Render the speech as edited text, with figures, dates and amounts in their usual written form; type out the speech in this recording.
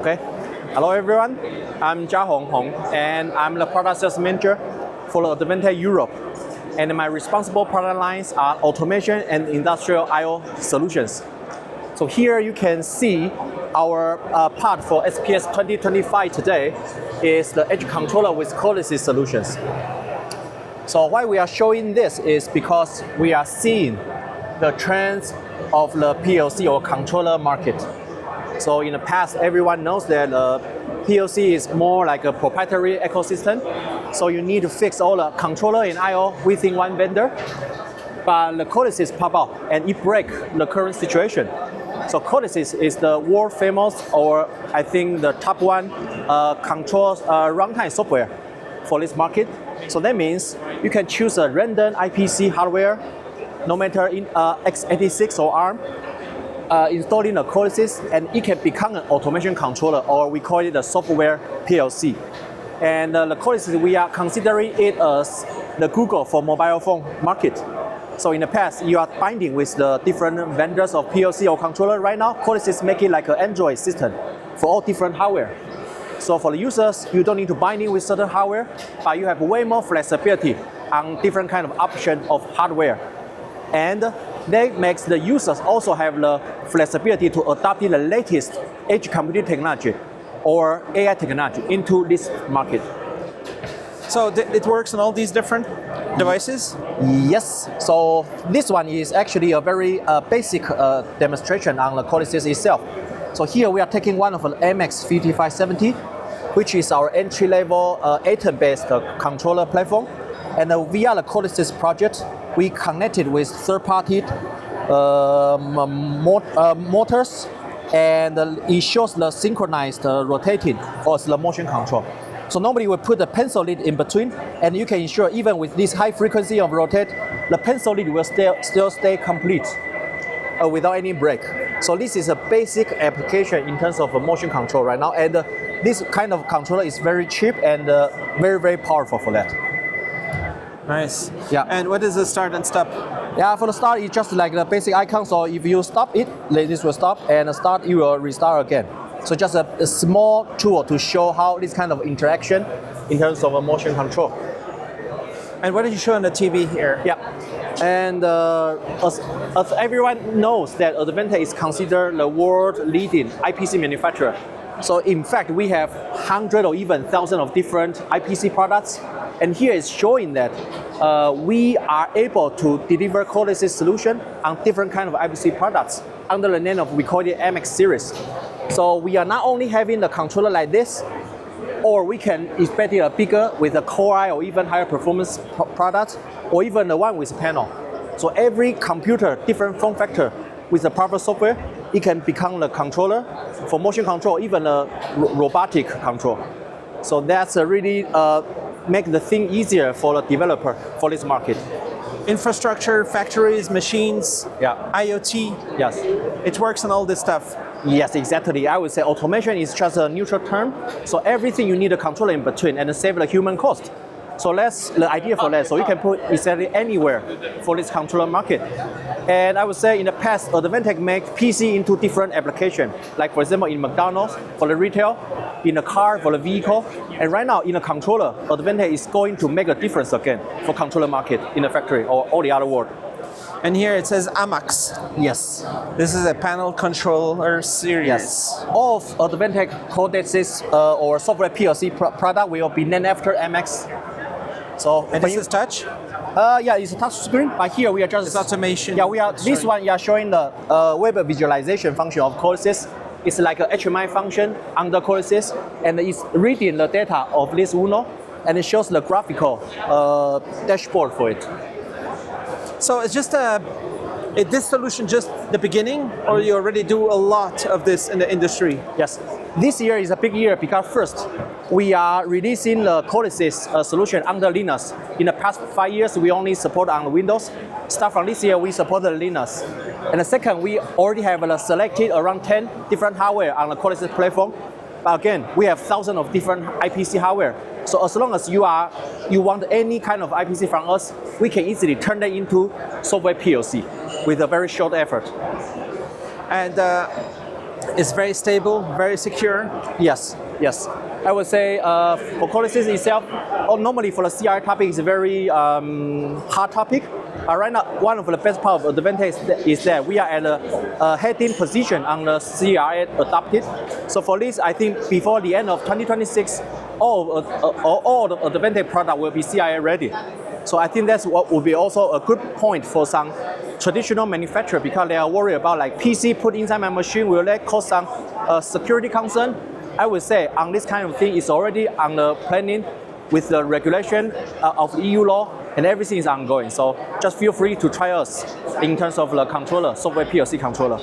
Okay, hello everyone. I'm Jia Hong, and I'm the product sales manager for Advantech Europe. And my responsible product lines are automation and industrial I/O solutions. So here you can see our part for SPS 2025 today is the edge controller with CODESYS solutions. So why we are showing this is because we are seeing the trends of the PLC or controller market. So in the past, everyone knows that PLC is more like a proprietary ecosystem. So you need to fix all the controller and I/O within one vendor. But the CODESYS pop up and it breaks the current situation. So CODESYS is the world famous, or I think the top one, controls runtime software for this market. So that means you can choose a random IPC hardware, no matter in x86 or ARM, installing a CODESYS, and it can become an automation controller, or we call it a software PLC. And the CODESYS, we are considering it as the Google for mobile phone market. So in the past, you are binding with the different vendors of PLC or controller. Right now, CODESYS make it like an Android system for all different hardware. So for the users, you don't need to bind in with certain hardware, but you have way more flexibility on different kind of option of hardware. And that makes the users also have the flexibility to adopt the latest edge computing technology or AI technology into this market. So it works on all these different devices? Yes. So this one is actually a very basic demonstration on the CODESYS itself. So here we are taking one of the AMAX-5570, which is our entry-level Atom-based controller platform. And via the CODESYS project, we connected with third-party motors, and it shows the synchronized rotating or slow motion control. So normally we put the pencil lead in between, and you can ensure even with this high frequency of rotate, the pencil lead will still stay complete without any break. So this is a basic application in terms of motion control right now, and this kind of controller is very cheap and very powerful for that. Nice. Yeah. And what is the start and stop? Yeah, for the start, it's just like the basic icon. So if you stop it, this will stop, and start, you will restart again. So just a small tool to show how this kind of interaction in terms of motion control. And what did you show on the TV here? Yeah, and as everyone knows that Advantech is considered the world leading IPC manufacturer. So in fact, we have hundreds or even thousands of different IPC products. And here is showing that we are able to deliver CODESYS solution on different kind of IPC products under the name of, we call it AMAX series. So we are not only having the controller like this, or we can expect it bigger with a Core I or even higher performance product, or even the one with panel. So every computer, different form factor with the proper software, it can become the controller for motion control, even a robotic control. So that's really make the thing easier for the developer for this market. Infrastructure, factories, machines, yeah. IoT. Yes. It works on all this stuff. Yes, exactly. I would say automation is just a neutral term. So everything you need a controller in between and save the human cost. So that's the idea for that. So you can put exactly anywhere for this controller market. And I would say in the past, Advantech make PC into different applications. Like for example, in McDonald's for the retail, in a car for the vehicle. And right now in a controller, Advantech is going to make a difference again for controller market in the factory or all the other world. And here it says AMAX. Yes. This is a panel controller series. Yes. All of Advantech CODESYS or software PLC product will be named after AMAX. So and this is touch? Yeah, it's a touch screen, but here we are just... It's automation. Yeah, we are. This one, you are showing the web visualization function of CODESYS. It's like a HMI function under CODESYS, and it's reading the data of this UNO, and it shows the graphical dashboard for it. So it's just is this solution just the beginning, or you already do a lot of this in the industry? Yes. This year is a big year because first, we are releasing the CODESYS solution under Linux. In the past 5 years, we only support on Windows. Start from this year, we support the Linux. And the second, we already have selected around 10 different hardware on the CODESYS platform. But again, we have thousands of different IPC hardware. So as long as you want any kind of IPC from us, we can easily turn that into software PLC with a very short effort. And It's very stable, very secure. Yes, yes. I would say for CODESYS itself, or normally for the CRI topic, is a very hard topic. Right now, one of the best part of Advantech is that we are at a heading position on the CRI adopted. So for this, I think before the end of 2026, all the Advantech product will be CRI ready. So I think that's what will be also a good point for some traditional manufacturer, because they are worried about like PC put inside my machine, will that cause some security concern? I would say on this kind of thing is already on the planning with the regulation of the EU law, and everything is ongoing. So just feel free to try us in terms of the controller, software PLC controller.